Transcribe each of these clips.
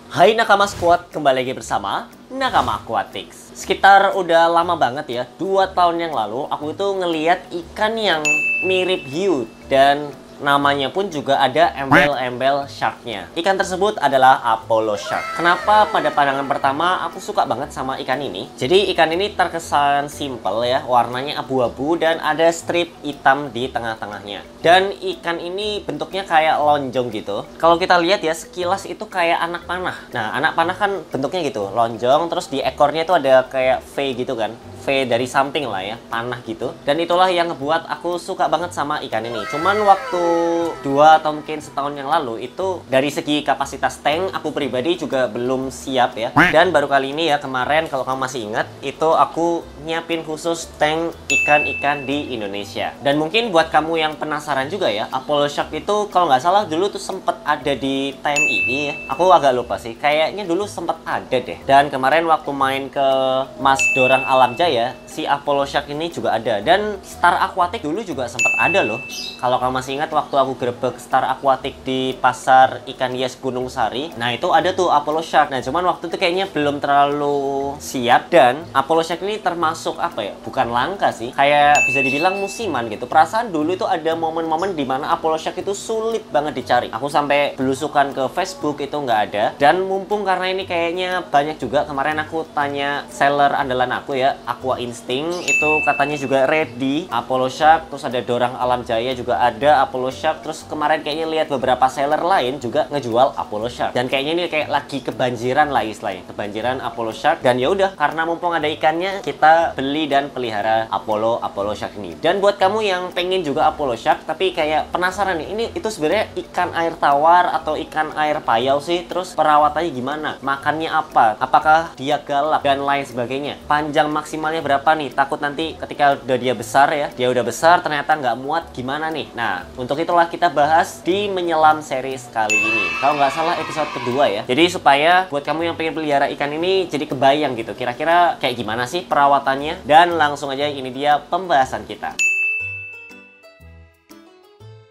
Hai Nakama Squad, kembali lagi bersama Nakama Aquatics. Sekitar udah lama banget ya, 2 tahun yang lalu aku itu ngeliat ikan yang mirip hiu dan namanya pun juga ada embel-embel sharknya. Ikan tersebut adalah Apollo Shark. Kenapa pada pandangan pertama aku suka banget sama ikan ini? Jadi ikan ini terkesan simple ya, warnanya abu-abu dan ada strip hitam di tengah-tengahnya. Dan ikan ini bentuknya kayak lonjong gitu. Kalau kita lihat ya, sekilas itu kayak anak panah. Nah, anak panah kan bentuknya gitu, lonjong, terus di ekornya itu ada kayak V gitu kan. V dari samping lah ya, panah gitu. Dan itulah yang ngebuat aku suka banget sama ikan ini. Cuman waktu 2 atau mungkin setahun yang lalu itu dari segi kapasitas tank aku pribadi juga belum siap ya. Dan baru kali ini ya, kemarin kalau kamu masih ingat, itu aku nyiapin khusus tank ikan-ikan di Indonesia. Dan mungkin buat kamu yang penasaran juga ya, Apollo Shark itu kalau nggak salah dulu tuh sempet ada di TMII ya. Aku agak lupa sih, kayaknya dulu sempet ada deh. Dan kemarin waktu main ke Mas Dorang Alam Jaya, si Apollo Shark ini juga ada. Dan Star Aquatic dulu juga sempat ada loh. Kalau kamu masih ingat waktu aku grebek Star Aquatic di pasar ikan hias Gunung Sari, nah itu ada tuh Apollo Shark. Nah cuman waktu itu kayaknya belum terlalu siap. Dan Apollo Shark ini termasuk apa ya, bukan langka sih, kayak bisa dibilang musiman gitu. Perasaan dulu itu ada momen-momen dimana Apollo Shark itu sulit banget dicari. Aku sampai belusukan ke Facebook itu nggak ada. Dan mumpung karena ini kayaknya banyak juga, kemarin aku tanya seller andalan aku ya, Aqua Instinct, itu katanya juga ready Apollo Shark. Terus ada Dorang Alam Jaya juga ada Apollo Shark. Terus kemarin kayaknya lihat beberapa seller lain juga ngejual Apollo Shark. Dan kayaknya ini kayak lagi kebanjiran lah istilahnya, kebanjiran Apollo Shark. Dan ya udah, karena mumpung ada ikannya, kita beli dan pelihara Apollo Shark ini. Dan buat kamu yang pengen juga Apollo Shark tapi kayak penasaran nih, ini itu sebenarnya ikan air tawar atau ikan air payau sih? Terus perawatannya gimana? Makannya apa? Apakah dia galak dan lain sebagainya? Panjang maksimalnya berapa nih? Takut nanti ketika udah dia besar ya, dia udah besar ternyata nggak muat, gimana nih? Nah, untuk itulah kita bahas di Menyelam series kali ini. Kalau nggak salah episode kedua ya. Jadi supaya buat kamu yang pengen pelihara ikan ini jadi kebayang gitu, kira-kira kayak gimana sih perawatannya. Dan langsung aja, ini dia pembahasan kita.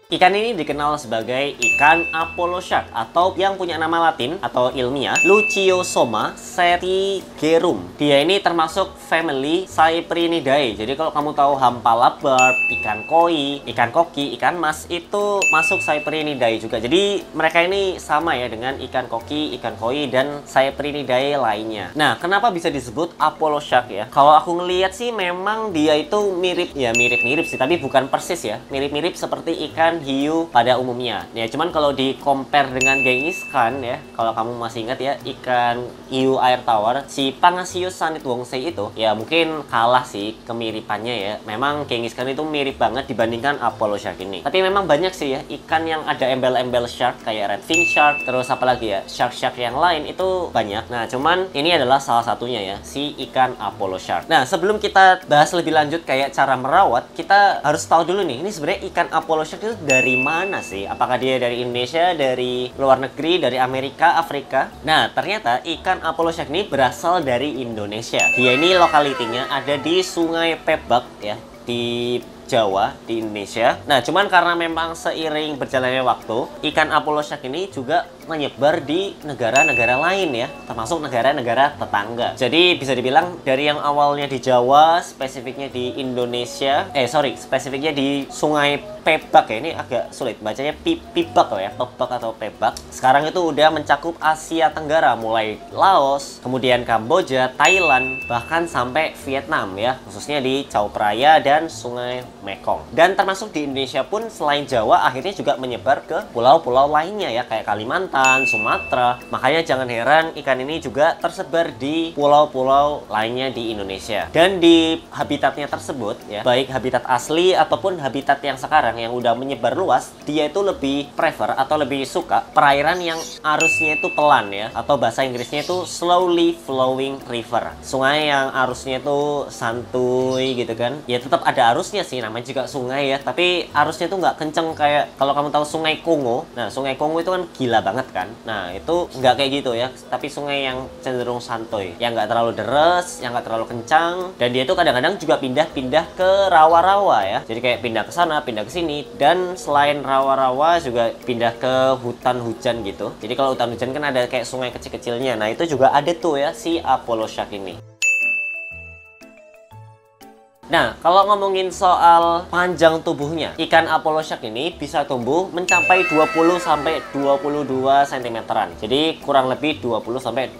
Ikan ini dikenal sebagai ikan Apollo Shark atau yang punya nama latin atau ilmiah Luciosoma setigerum. Dia ini termasuk family Cyprinidae. Jadi kalau kamu tahu hampala barb, ikan koi, ikan koki, ikan mas, itu masuk Cyprinidae juga. Jadi mereka ini sama ya dengan ikan koki, ikan koi, dan Cyprinidae lainnya. Nah, kenapa bisa disebut Apollo Shark ya? Kalau aku ngelihat sih memang dia itu mirip, ya mirip-mirip sih, tapi bukan persis ya. Mirip-mirip seperti ikan hiu pada umumnya. Ya, cuman kalau di compare dengan Genghis Khan ya, kalau kamu masih ingat ya, ikan hiu air tawar, si Pangasius sanitwongse itu, ya mungkin kalah sih kemiripannya ya. Memang Genghis Khan itu mirip banget dibandingkan Apollo Shark ini. Tapi memang banyak sih ya ikan yang ada embel-embel shark kayak redfin shark, terus apalagi ya, shark-shark yang lain itu banyak. Nah, cuman ini adalah salah satunya ya, si ikan Apollo Shark. Nah, sebelum kita bahas lebih lanjut kayak cara merawat, kita harus tahu dulu nih, ini sebenarnya ikan Apollo Shark itu dari mana sih? Apakah dia dari Indonesia, dari luar negeri, dari Amerika, Afrika? Nah, ternyata ikan Apollo Shark ini berasal dari Indonesia. Dia ini lokalitinya ada di Sungai Pebak ya, di Jawa, di Indonesia. Nah, cuman karena memang seiring berjalannya waktu, ikan Apollo Shark ini juga menyebar di negara-negara lain ya, termasuk negara-negara tetangga. Jadi bisa dibilang dari yang awalnya di Jawa, spesifiknya di Indonesia, spesifiknya di Sungai Pebak ya, ini agak sulit bacanya, Pibak ya, Pebak atau Pebak. Sekarang itu udah mencakup Asia Tenggara, mulai Laos, kemudian Kamboja, Thailand, bahkan sampai Vietnam ya, khususnya di Chao Phraya dan Sungai Mekong. Dan termasuk di Indonesia pun selain Jawa akhirnya juga menyebar ke pulau-pulau lainnya ya, kayak Kalimantan, Sumatera. Makanya jangan heran ikan ini juga tersebar di pulau-pulau lainnya di Indonesia. Dan di habitatnya tersebut ya, baik habitat asli ataupun habitat yang sekarang yang udah menyebar luas, dia itu lebih prefer atau lebih suka perairan yang arusnya itu pelan ya, atau bahasa Inggrisnya itu slowly flowing river. Sungai yang arusnya itu santuy gitu kan. Ya tetap ada arusnya sih, namanya juga sungai ya, tapi arusnya tuh nggak kenceng kayak kalau kamu tahu Sungai Kongo. Nah, Sungai Kongo itu kan gila banget banget kan. Nah, itu nggak kayak gitu ya, tapi sungai yang cenderung santuy, yang nggak terlalu deres, yang nggak terlalu kencang, dan dia itu kadang-kadang juga pindah-pindah ke rawa-rawa ya. Jadi kayak pindah ke sana, pindah ke sini, dan selain rawa-rawa juga pindah ke hutan hujan gitu. Jadi kalau hutan hujan kan ada kayak sungai kecil-kecilnya. Nah, itu juga ada tuh ya si Apollo Shark ini. Nah, kalau ngomongin soal panjang tubuhnya, ikan Apollo Shark ini bisa tumbuh mencapai 20-22 cm-an. Jadi kurang lebih 20-22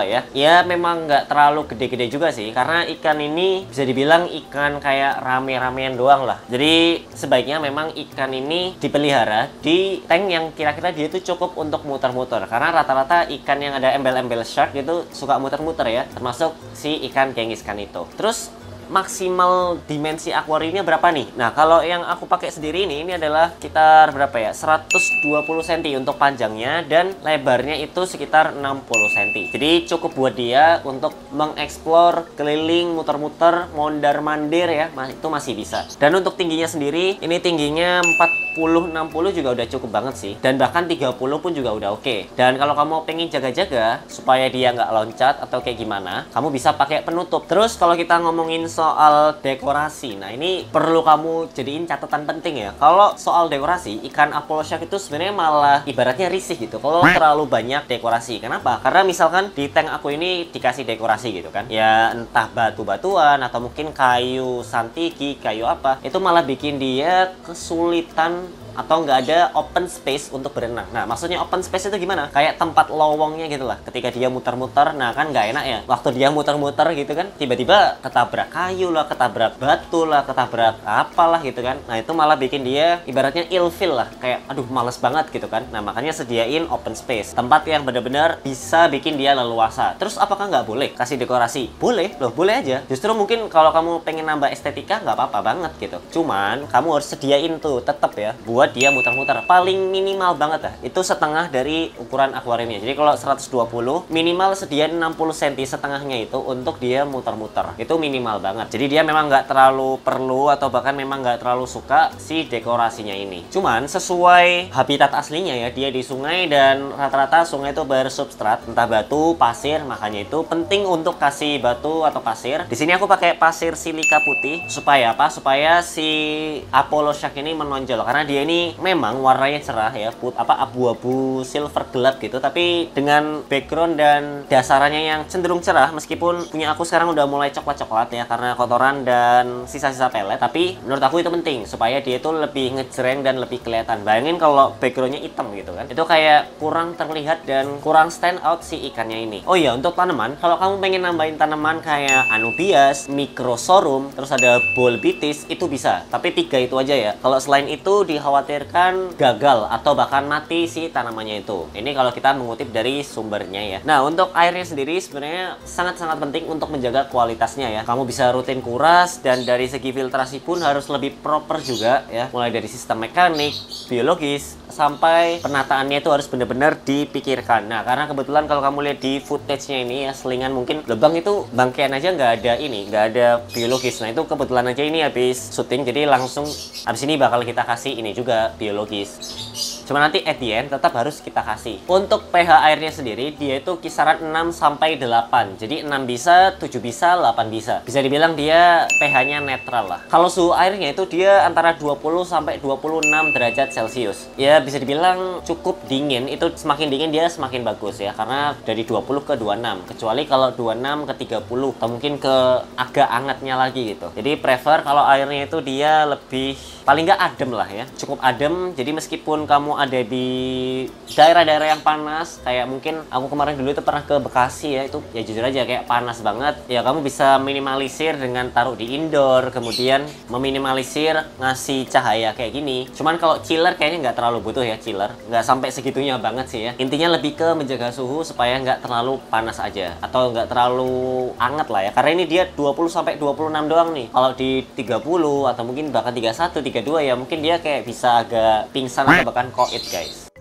ya. Ya memang nggak terlalu gede-gede juga sih, karena ikan ini bisa dibilang ikan kayak rame-ramean doang lah. Jadi sebaiknya memang ikan ini dipelihara di tank yang kira-kira dia itu cukup untuk muter-muter. Karena rata-rata ikan yang ada embel-embel shark itu suka muter-muter ya, termasuk si ikan Genghis Khan itu. Terus maksimal dimensi akuariumnya berapa nih? Nah, kalau yang aku pakai sendiri ini adalah sekitar berapa ya? 120 cm untuk panjangnya, dan lebarnya itu sekitar 60 cm. Jadi cukup buat dia untuk mengeksplor keliling, muter-muter, mondar-mandir ya, itu masih bisa. Dan untuk tingginya sendiri, ini tingginya 40-60 juga udah cukup banget sih. Dan bahkan 30 pun juga udah oke. Dan kalau kamu pengen jaga-jaga supaya dia nggak loncat atau kayak gimana, kamu bisa pakai penutup. Terus kalau kita ngomongin soal dekorasi, nah ini perlu kamu jadiin catatan penting ya. Kalau soal dekorasi, ikan Apollo Shark itu sebenarnya malah ibaratnya risih gitu kalau terlalu banyak dekorasi. Kenapa? Karena misalkan di tank aku ini dikasih dekorasi gitu kan, ya entah batu-batuan atau mungkin kayu santiki, kayu apa, itu malah bikin dia kesulitan atau nggak ada open space untuk berenang. Nah, maksudnya open space itu gimana? Kayak tempat lowongnya gitu lah. Ketika dia muter-muter, nah kan nggak enak ya. Waktu dia muter-muter gitu kan, tiba-tiba ketabrak kayu lah, ketabrak batu lah, ketabrak apalah gitu kan. Nah, itu malah bikin dia ibaratnya ilfeel lah. Kayak, aduh males banget gitu kan. Nah, makanya sediain open space. Tempat yang benar-benar bisa bikin dia leluasa. Terus apakah nggak boleh kasih dekorasi? Boleh, loh boleh aja. Justru mungkin kalau kamu pengen nambah estetika, nggak apa-apa banget gitu. Cuman, kamu harus sediain tuh tetap ya, buat dia muter-muter. Paling minimal banget lah, itu setengah dari ukuran akuariumnya. Jadi kalau 120, minimal sediain 60 cm setengahnya itu untuk dia muter-muter. Itu minimal banget. Jadi dia memang nggak terlalu perlu atau bahkan memang nggak terlalu suka si dekorasinya ini. Cuman sesuai habitat aslinya ya, dia di sungai dan rata-rata sungai itu bersubstrat, entah batu, pasir, makanya itu penting untuk kasih batu atau pasir. Di sini aku pakai pasir silika putih supaya apa? Supaya si Apollo Shark ini menonjol, karena dia ini memang warnanya cerah ya, abu-abu silver gelap gitu, tapi dengan background dan dasarannya yang cenderung cerah. Meskipun punya aku sekarang udah mulai coklat-coklat ya karena kotoran dan sisa-sisa pelet, tapi menurut aku itu penting supaya dia itu lebih ngejreng dan lebih kelihatan. Bayangin kalau backgroundnya hitam gitu kan, itu kayak kurang terlihat dan kurang stand out si ikannya ini. Oh iya, untuk tanaman, kalau kamu pengen nambahin tanaman kayak anubias, microsorghum, terus ada bolbitis, itu bisa, tapi 3 itu aja ya. Kalau selain itu dikhawatirkan gagal atau bahkan mati si tanamannya itu. Ini kalau kita mengutip dari sumbernya ya. Nah, untuk airnya sendiri sebenarnya sangat-sangat penting untuk menjaga kualitasnya ya. Kamu bisa rutin kuras, dan dari segi filtrasi pun harus lebih proper juga ya. Mulai dari sistem mekanik, biologis, sampai penataannya itu harus benar-benar dipikirkan. Nah, karena kebetulan kalau kamu lihat di footage-nya ini ya, selingan mungkin lubang itu bangkean aja nggak ada ini, nggak ada biologis. Nah, itu kebetulan aja ini habis syuting, jadi langsung habis ini bakal kita kasih ini juga biologis. Cuma nanti at the end tetap harus kita kasih. Untuk pH airnya sendiri, dia itu kisaran 6-8. Jadi 6 bisa, 7 bisa, 8 bisa. Bisa dibilang dia pH-nya netral lah. Kalau suhu airnya itu dia antara 20-26 derajat Celcius. Ya bisa dibilang cukup dingin. Itu semakin dingin dia semakin bagus ya. Karena dari 20 ke 26. Kecuali kalau 26 ke 30. Atau mungkin ke agak hangatnya lagi gitu. Jadi prefer kalau airnya itu dia lebih, paling nggak adem lah ya. Cukup adem. Jadi meskipun kamu ada di daerah-daerah yang panas, kayak mungkin aku kemarin dulu itu pernah ke Bekasi ya, itu ya jujur aja kayak panas banget ya, kamu bisa minimalisir dengan taruh di indoor, kemudian meminimalisir ngasih cahaya kayak gini. Cuman kalau chiller kayaknya nggak terlalu butuh ya, chiller nggak sampai segitunya banget sih ya. Intinya lebih ke menjaga suhu supaya nggak terlalu panas aja atau nggak terlalu anget lah ya, karena ini dia 20-26 doang nih. Kalau di 30 atau mungkin bahkan 31, 32 ya mungkin dia kayak bisa agak pingsan atau bahkan koit guys.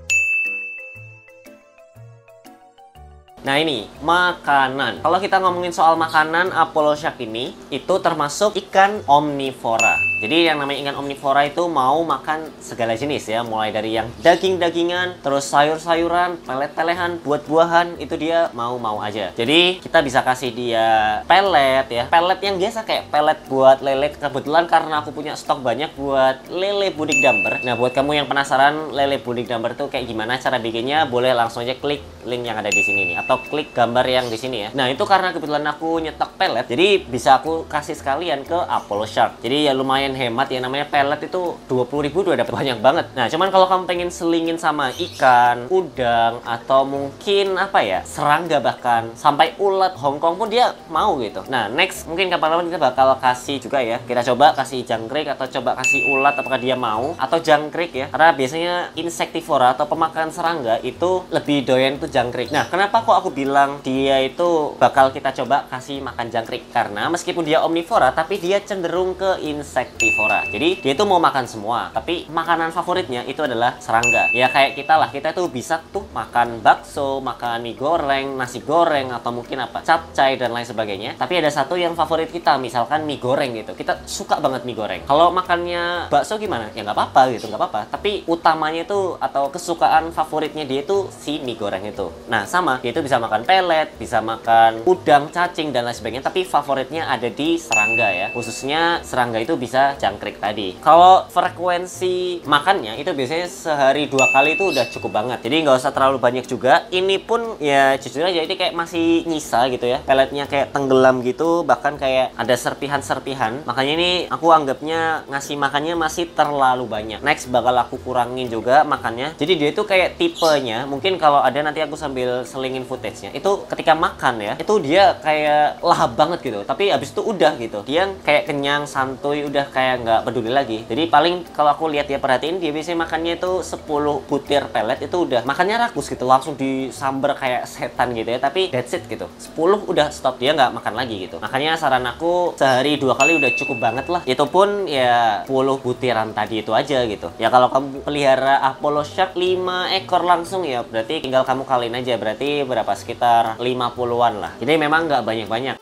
Nah ini, makanan. Kalau kita ngomongin soal makanan, Apollo Shark ini itu termasuk ikan omnivora. Jadi yang namanya ikan omnivora itu mau makan segala jenis ya, mulai dari yang daging-dagingan, terus sayur-sayuran, pelet-pelehan, buah-buahan, itu dia mau-mau aja. Jadi kita bisa kasih dia pelet ya, pelet yang biasa kayak pelet buat lele. Kebetulan karena aku punya stok banyak buat lele budik damber. Nah, buat kamu yang penasaran lele budik damber itu kayak gimana cara bikinnya, boleh langsung aja klik link yang ada di sini nih, atau klik gambar yang di sini ya. Nah, itu karena kebetulan aku nyetok pelet, jadi bisa aku kasih sekalian ke Apollo Shark. Jadi ya lumayan hemat ya, namanya pelet itu 20.000 udah dapat banyak banget. Nah, cuman kalau kamu pengen selingin sama ikan, udang, atau mungkin apa ya, serangga bahkan sampai ulat Hongkong pun dia mau gitu. Nah, next mungkin kapan-kapan kita bakal kasih juga ya. Kita coba kasih jangkrik atau coba kasih ulat, apakah dia mau, atau jangkrik ya. Karena biasanya insektivora atau pemakan serangga itu lebih doyan tuh jangkrik. Nah, kenapa kok aku bilang dia itu bakal kita coba kasih makan jangkrik? Karena meskipun dia omnivora, tapi dia cenderung ke insektivora. Jadi dia itu mau makan semua, tapi makanan favoritnya itu adalah serangga. Ya kayak kita lah, kita tuh bisa tuh makan bakso, makan mie goreng, nasi goreng, atau mungkin apa, capcay dan lain sebagainya. Tapi ada satu yang favorit kita, misalkan mie goreng gitu. Kita suka banget mie goreng. Kalau makannya bakso gimana? Ya nggak apa-apa gitu, nggak apa-apa. Tapi utamanya itu atau kesukaan favoritnya dia itu si mie goreng itu. Nah, sama, dia itu bisa makan pelet, bisa makan udang, cacing, dan lain sebagainya. Tapi favoritnya ada di serangga ya. Khususnya serangga itu bisa jangkrik tadi. Kalau frekuensi makannya itu biasanya sehari 2 kali itu udah cukup banget. Jadi nggak usah terlalu banyak juga. Ini pun ya jujur aja ini kayak masih nyisa gitu ya. Peletnya kayak tenggelam gitu, bahkan kayak ada serpihan-serpihan. Makanya ini aku anggapnya ngasih makannya masih terlalu banyak. Next bakal aku kurangin juga makannya. Jadi dia itu kayak tipenya, mungkin kalau ada nanti aku sambil selingin footage-nya. Itu ketika makan ya, itu dia kayak lahap banget gitu. Tapi habis itu udah gitu. Dia kayak kenyang, santuy, udah kayak nggak peduli lagi. Jadi paling kalau aku lihat ya, perhatiin dia biasanya makannya itu 10 butir pelet itu udah makannya rakus gitu, langsung disamber kayak setan gitu ya. Tapi that's it gitu. 10 udah stop, dia nggak makan lagi gitu. Makanya saran aku sehari 2 kali udah cukup banget lah. Itu pun ya 10 butiran tadi itu aja gitu. Ya kalau kamu pelihara Apollo Shark 5 ekor langsung ya berarti tinggal kamu kaliin aja, berarti berapa, sekitar 50-an lah. Jadi memang nggak banyak-banyak.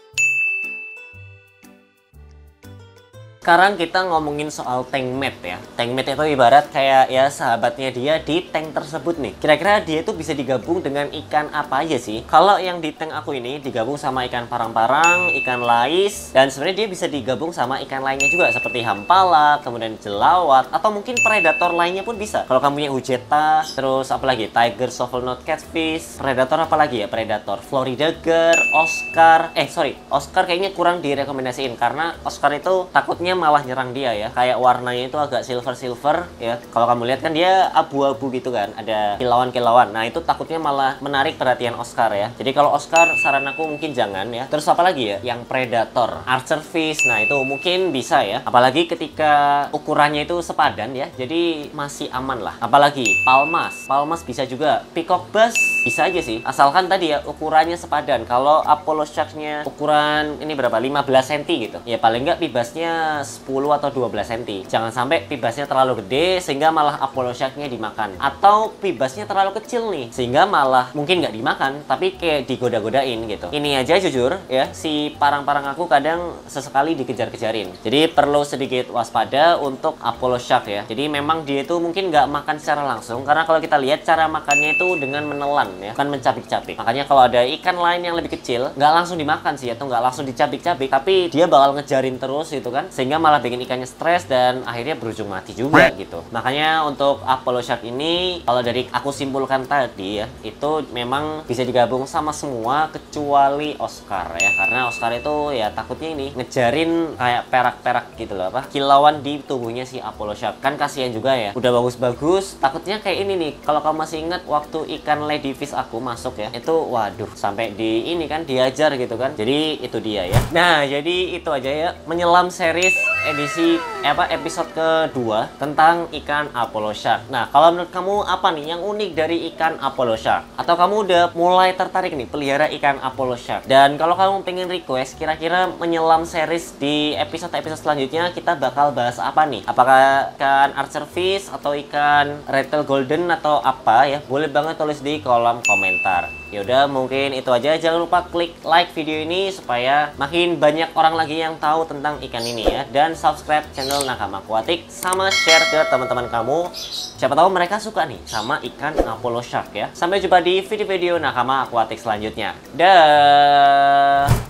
Sekarang kita ngomongin soal tank mate ya. Tank mate itu ibarat kayak ya sahabatnya dia di tank tersebut nih. Kira-kira dia itu bisa digabung dengan ikan apa aja sih? Kalau yang di tank aku ini digabung sama ikan parang-parang, ikan lais, dan sebenarnya dia bisa digabung sama ikan lainnya juga seperti hampala, kemudian jelawat, atau mungkin predator lainnya pun bisa. Kalau kamu punya hujeta, terus apa lagi? Tiger shovelnose catfish, predator apa lagi ya? Predator Florida Gar, Oscar. Oscar kayaknya kurang direkomendasiin karena Oscar itu takutnya malah nyerang dia ya, kayak warnanya itu agak silver ya. Kalau kamu lihat kan dia abu-abu gitu kan, ada kilauan-kilauan. Nah, itu takutnya malah menarik perhatian Oscar ya. Jadi kalau Oscar saran aku mungkin jangan ya. Terus apa lagi ya? Yang predator, archer fish. Nah, itu mungkin bisa ya. Apalagi ketika ukurannya itu sepadan ya. Jadi masih aman lah. Apalagi palmas bisa juga. Peacock bass bisa aja sih. Asalkan tadi ya ukurannya sepadan. Kalau Apollo Shark-nya ukuran ini berapa? 15 cm gitu. Ya paling nggak pibasnya 10 atau 12 cm. Jangan sampai pibasnya terlalu gede sehingga malah Apollo Shark-nya dimakan. Atau pibasnya terlalu kecil nih sehingga malah mungkin nggak dimakan tapi kayak digoda-godain gitu. Ini aja jujur ya, si parang-parang aku kadang sesekali dikejar-kejarin. Jadi perlu sedikit waspada untuk Apollo Shark ya. Jadi memang dia itu mungkin nggak makan secara langsung karena kalau kita lihat cara makannya itu dengan menelan ya, bukan mencabik-cabik. Makanya kalau ada ikan lain yang lebih kecil nggak langsung dimakan sih atau nggak langsung dicabik-cabik, tapi dia bakal ngejarin terus gitu kan, sehingga malah bikin ikannya stres dan akhirnya berujung mati juga gitu. Makanya untuk Apollo Shark ini kalau dari aku simpulkan tadi ya, itu memang bisa digabung sama semua kecuali Oscar ya, karena Oscar itu ya takutnya ini ngejarin kayak perak-perak gitu loh, apa kilauan di tubuhnya si Apollo Shark. Kan kasihan juga ya, udah bagus-bagus takutnya kayak ini nih. Kalau kamu masih ingat waktu ikan ladyfish aku masuk ya, itu waduh sampai di ini kan diajar gitu kan. Jadi itu dia ya. Nah, jadi itu aja ya menyelam series edisi episode kedua tentang ikan Apollo Shark. Nah, kalau menurut kamu apa nih yang unik dari ikan Apollo Shark? Atau kamu udah mulai tertarik nih pelihara ikan Apollo Shark? Dan kalau kamu pengen request kira-kira menyelam series di episode-episode selanjutnya kita bakal bahas apa nih? Apakah ikan archer fish atau ikan red tail golden atau apa ya? Boleh banget tulis di kolom komentar. Yaudah, mungkin itu aja. Jangan lupa klik like video ini supaya makin banyak orang lagi yang tahu tentang ikan ini ya. Dan subscribe channel Nakama Aquatic sama share ke teman-teman kamu. Siapa tahu mereka suka nih sama ikan Apollo Shark ya. Sampai jumpa di video-video Nakama Aquatic selanjutnya. Dah.